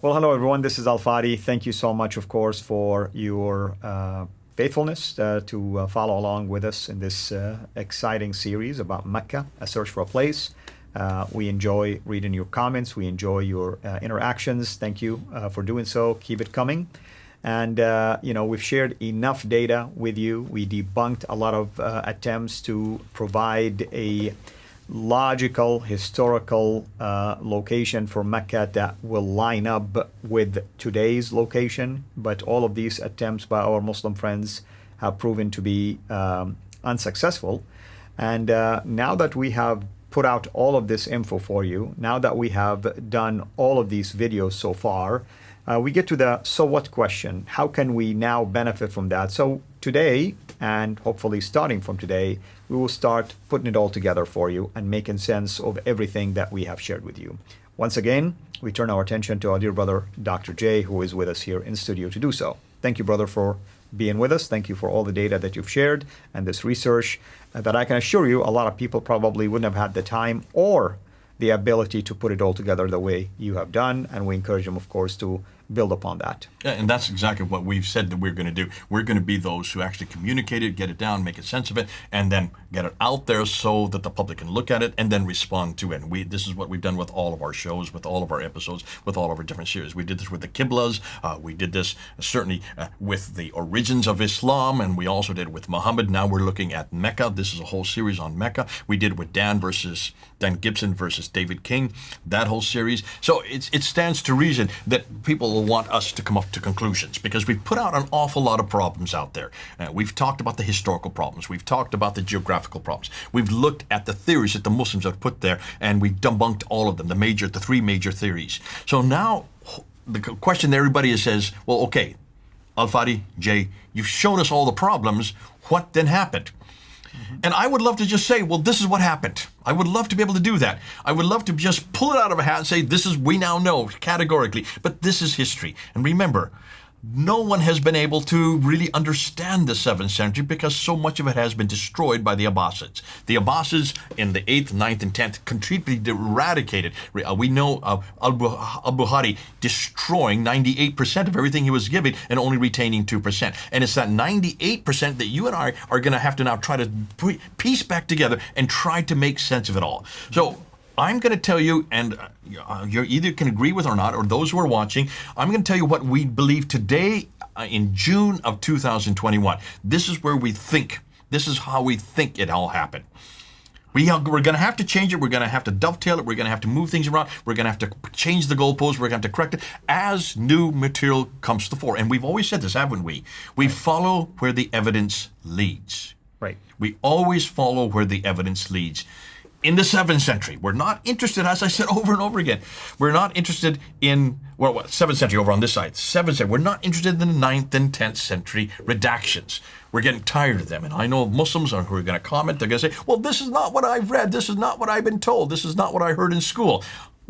Well, hello, everyone. This is Al-Fadi. Thank you so much, of course, for your faithfulness to follow along with us in this exciting series about Mecca, A Search for a Place. We enjoy reading your comments. We enjoy your interactions. Thank you for doing so. Keep it coming. And, we've shared enough data with you. We debunked a lot of attempts to provide a logical, historical location for Mecca that will line up with today's location. But all of these attempts by our Muslim friends have proven to be unsuccessful. And now that we have put out all of this info for you, now that we have done all of these videos so far, we get to the so what question. How can we now benefit from that? So today, and hopefully starting from today, we will start putting it all together for you and making sense of everything that we have shared with you. Once again, we turn our attention to our dear brother, Dr. J, who is with us here in studio to do so. Thank you, brother, for being with us. Thank you for all the data that you've shared and this research that I can assure you a lot of people probably wouldn't have had the time or the ability to put it all together the way you have done. And we encourage them, of course, to build upon that. Yeah, and that's exactly what we've said that we're going to do. We're going to be those who actually communicate it, get it down, make a sense of it, and then get it out there so that the public can look at it and then respond to it. And this is what we've done with all of our shows, with all of our episodes, with all of our different series. We did this with the Qiblas. We did this certainly with the origins of Islam, and we also did it with Muhammad. Now we're looking at Mecca. This is a whole series on Mecca. We did it with Dan Gibson versus David King, that whole series. So it stands to reason that people will want us to come up to conclusions because we've put out an awful lot of problems out there. We've talked about the historical problems. We've talked about the geographical problems. We've looked at the theories that the Muslims have put there, and we've debunked all of them, the three major theories. So now the question that everybody says, well, okay, Al-Fadi, Jay, you've shown us all the problems. What then happened? And I would love to just say, well, this is what happened. I would love to be able to do that. I would love to just pull it out of a hat and say, we now know categorically, but this is history. And remember, no one has been able to really understand the 7th century because so much of it has been destroyed by the Abbasids. The Abbasids in the 8th, 9th, and 10th completely eradicated. We know al-Bukhari destroying 98% of everything he was given and only retaining 2%. And it's that 98% that you and I are going to have to now try to piece back together and try to make sense of it all. So I'm going to tell you, and you either can agree with or not, or those who are watching, I'm going to tell you what we believe today in June of 2021. This is where we think. This is how we think it all happened. We're going to have to change it. We're going to have to dovetail it. We're going to have to move things around. We're going to have to change the goalposts. We're going to have to correct it as new material comes to the fore. And we've always said this, haven't we? We follow where the evidence leads. Right. We always follow where the evidence leads. In the 7th century, we're not interested, as I said over and over again, we're not interested in, 7th century over on this side, 7th century, we're not interested in the 9th and 10th century redactions. We're getting tired of them. And I know Muslims who are going to comment, they're going to say, well, this is not what I've read, this is not what I've been told, this is not what I heard in school.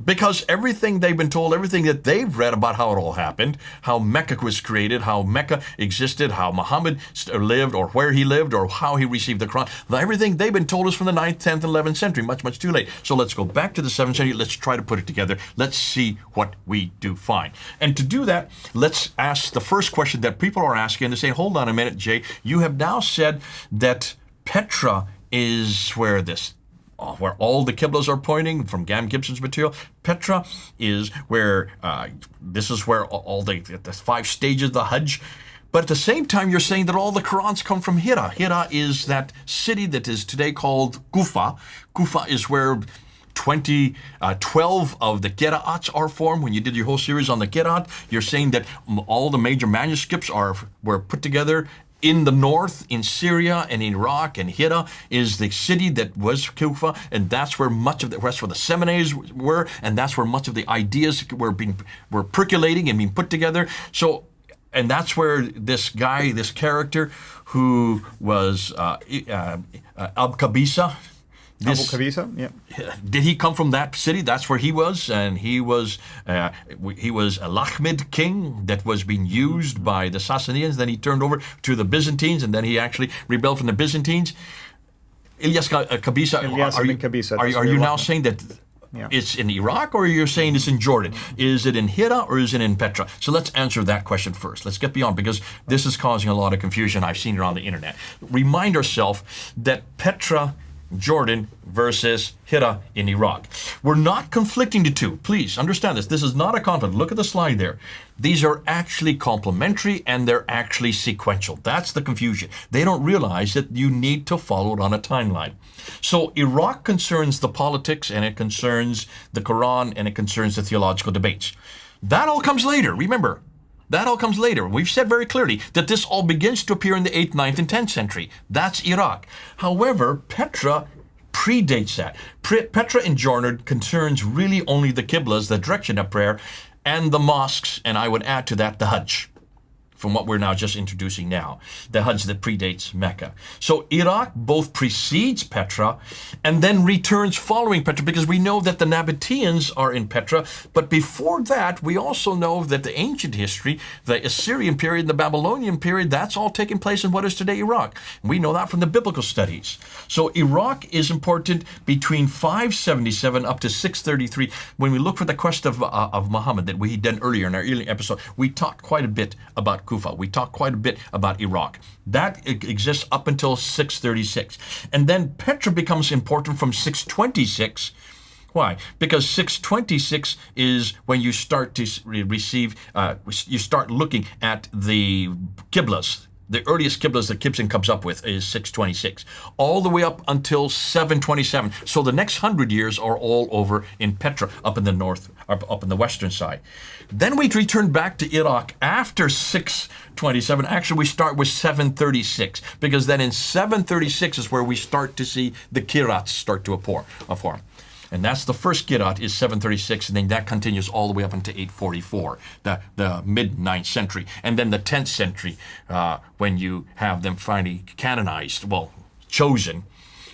Because everything they've been told, everything that they've read about how it all happened, how Mecca was created, how Mecca existed, how Muhammad lived, or where he lived, or how he received the Quran, everything they've been told is from the 9th, 10th, and 11th century, much, much too late. So let's go back to the 7th century. Let's try to put it together. Let's see what we do find. And to do that, let's ask the first question that people are asking. They're saying, hold on a minute, Jay. You have now said that Petra is where all the Qiblas are pointing from Dan Gibson's material. Petra is where, this is where all the 5 stages of the Hajj. But at the same time, you're saying that all the Qurans come from Hira. Hira is that city that is today called Kufa. Kufa is where 12 of the Qira'ats are formed. When you did your whole series on the Qira'at, you're saying that all the major manuscripts were put together in the north, in Syria and Iraq, and Hira is the city that was Kufa, and that's where that's where the seminaries were, and that's where much of the ideas were percolating and being put together. So, and that's where this character who was Al-Qabisa, Abu Qabisa, yeah. Did he come from that city? That's where he was, and he was a Lakhmid king that was being used by the Sassanians. Then he turned over to the Byzantines, and then he actually rebelled from the Byzantines. Ilyas Qabisa, Ilyas ibn Qabisa, are you now saying that Yeah. it's in Iraq, or you're saying it's in Jordan? Is it in Hira or is it in Petra? So let's answer that question first. Let's get beyond, because this is causing a lot of confusion. I've seen it on the internet. Remind ourselves that Petra, Jordan versus Hira in Iraq. We're not conflicting the two. Please understand this. This is not a conflict. Look at the slide there. These are actually complementary and they're actually sequential. That's the confusion. They don't realize that you need to follow it on a timeline. So Iraq concerns the politics, and it concerns the Quran, and it concerns the theological debates. That all comes later. Remember, that all comes later. We've said very clearly that this all begins to appear in the 8th, 9th, and 10th century. That's Iraq. However, Petra predates that. Petra in Jordan concerns really only the Qiblas, the direction of prayer, and the mosques, and I would add to that the Hajj, from what we're now just introducing now, the Hajj that predates Mecca. So Iraq both precedes Petra and then returns following Petra, because we know that the Nabateans are in Petra. But before that, we also know that the ancient history, the Assyrian period and the Babylonian period, that's all taking place in what is today Iraq. We know that from the biblical studies. So Iraq is important between 577 up to 633. When we look for the quest of Muhammad that we did earlier in our earlier episode, we talked quite a bit about Kufa. We talked quite a bit about Iraq. That exists up until 636. And then Petra becomes important from 626. Why? Because 626 is when you start to receive, you start looking at the Qiblas. The earliest Qiblas that Gibson comes up with is 626, all the way up until 727. So the next 100 years are all over in Petra, up in the north, up in the western side. Then we return back to Iraq after 627. Actually, we start with 736, because then in 736 is where we start to see the Qirats start to form. And that's the first Qirat is 736, and then that continues all the way up into 844, the mid-9th century. And then the 10th century, when you have them finally canonized, well, chosen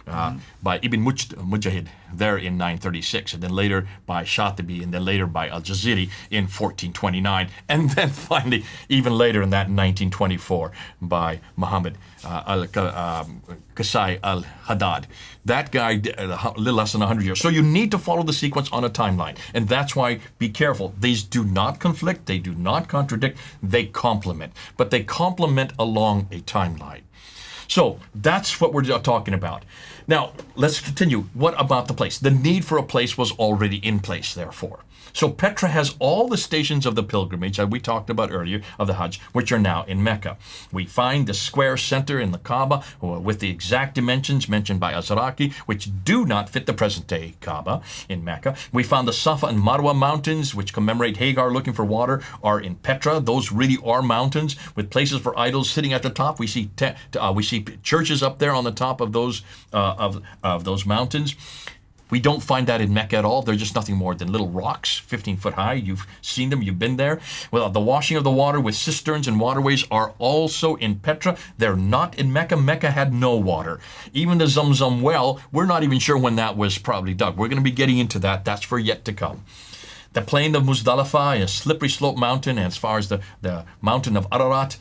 by Ibn Mujahid there in 936, and then later by Shatibi, and then later by al-Jaziri in 1429, and then finally, even later in that, in 1924, by Muhammad Qasai al-Haddad. That guy did a little less than 100 years. So you need to follow the sequence on a timeline. And that's why, be careful. These do not conflict. They do not contradict. They complement. But they complement along a timeline. So that's what we're talking about. Now, let's continue. What about the place? The need for a place was already in place, therefore. So Petra has all the stations of the pilgrimage that we talked about earlier of the Hajj, which are now in Mecca. We find the square center in the Kaaba with the exact dimensions mentioned by Azraqi, which do not fit the present-day Kaaba in Mecca. We found the Safa and Marwa mountains, which commemorate Hagar looking for water, are in Petra. Those really are mountains with places for idols sitting at the top. We see churches up there on the top of those mountains. We don't find that in Mecca at all. They're just nothing more than little rocks, 15 foot high. You've seen them, you've been there. Well, the washing of the water with cisterns and waterways are also in Petra. They're not in Mecca. Mecca had no water. Even the Zamzam well, we're not even sure when that was probably dug. We're going to be getting into that. That's for yet to come. The plain of Muzdalifah, a slippery slope mountain, as far as the mountain of Ararat,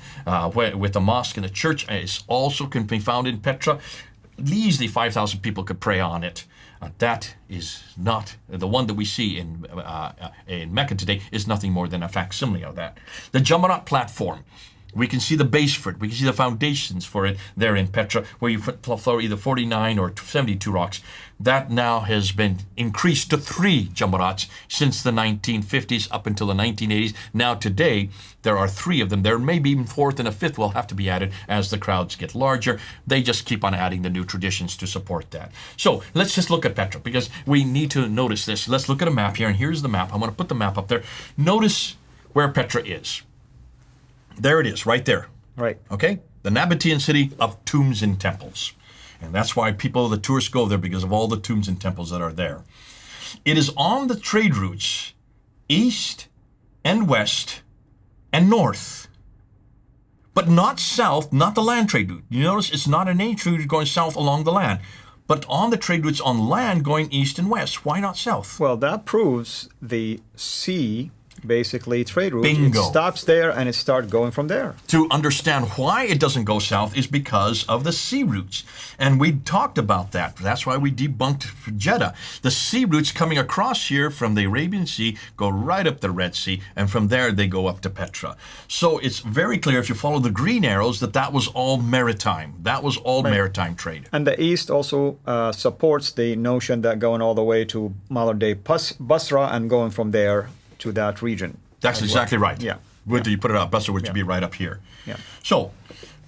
with the mosque and the church, is also can be found in Petra. Easily 5,000 people could pray on it. That is not the one that we see in Mecca today. Is nothing more than a facsimile of that. The Jamarat platform. We can see the base for it. We can see the foundations for it there in Petra, where you floor either 49 or 72 rocks. That now has been increased to 3 Jamarats since the 1950s up until the 1980s. Now today, there are 3 of them. There may be even 4th and a 5th will have to be added as the crowds get larger. They just keep on adding the new traditions to support that. So let's just look at Petra, because we need to notice this. Let's look at a map here, and here's the map. I want to put the map up there. Notice where Petra is. There it is, right there. Right. Okay? The Nabatean city of tombs and temples. And that's why the tourists go there, because of all the tombs and temples that are there. It is on the trade routes east and west and north, but not south, not the land trade route. You notice it's not an A trade route going south along the land, but on the trade routes on land going east and west. Why not south? Well, that proves the sea basically trade route. Bingo. It stops there and it starts going from there. To understand why it doesn't go south is because of the sea routes. And we talked about that. That's why we debunked Jeddah. The sea routes coming across here from the Arabian Sea go right up the Red Sea, and from there they go up to Petra. So it's very clear if you follow the green arrows that was all maritime. That was all maritime trade. And the East also supports the notion that going all the way to modern-day Basra and going from there to that region. That's exactly right. Yeah. Whether you put it up, Basra, which would be right up here. Yeah. So,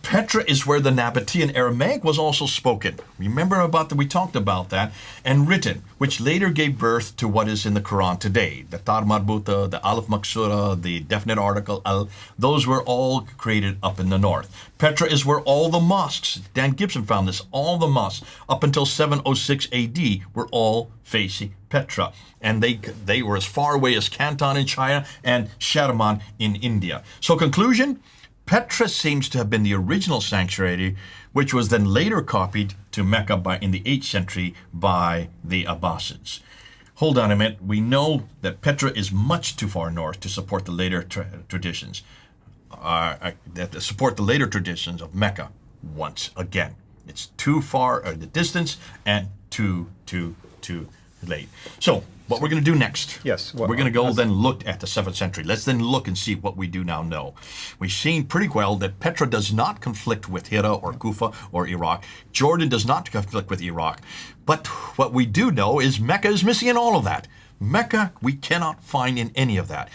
Petra is where the Nabatean Aramaic was also spoken. Remember we talked about that, and written, which later gave birth to what is in the Quran today. The Tar Marbuta, the Alif Maksura, the definite article Al, those were all created up in the north. Petra is where all the mosques, Dan Gibson found this, all the mosques up until 706 AD were all facing Petra. And they were as far away as Canton in China and Shadaman in India. So conclusion, Petra seems to have been the original sanctuary, which was then later copied to Mecca in the 8th century by the Abbasids. Hold on a minute. We know that Petra is much too far north to support the later traditions. Support the later traditions of Mecca once again. It's too far the distance and too late. So what we're going to do next, yes, we're going to go then look at the 7th century. Let's then look and see what we do now know. We've seen pretty well that Petra does not conflict with Hira or Kufa or Iraq. Jordan does not conflict with Iraq. But what we do know is Mecca is missing in all of that. Mecca, we cannot find in any of that.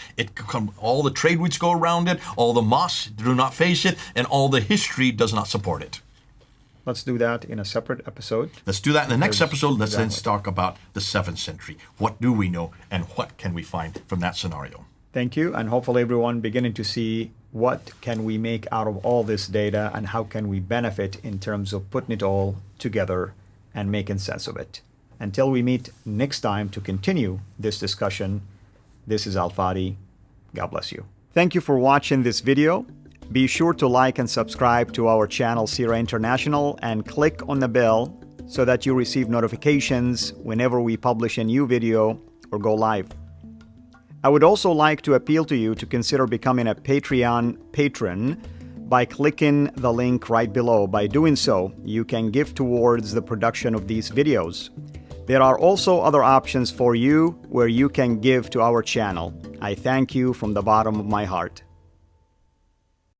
All the trade routes go around it, all the mosques do not face it, and all the history does not support it. Let's do that in a separate episode. Let's do that in the next episode. Let's then talk about the 7th century. What do we know and what can we find from that scenario? Thank you. And hopefully everyone beginning to see what can we make out of all this data and how can we benefit in terms of putting it all together and making sense of it. Until we meet next time to continue this discussion, this is Al-Fadi. God bless you. Thank you for watching this video. Be sure to like and subscribe to our channel Sira International and click on the bell so that you receive notifications whenever we publish a new video or go live. I would also like to appeal to you to consider becoming a Patreon patron by clicking the link right below. By doing so, you can give towards the production of these videos. There are also other options for you where you can give to our channel. I thank you from the bottom of my heart.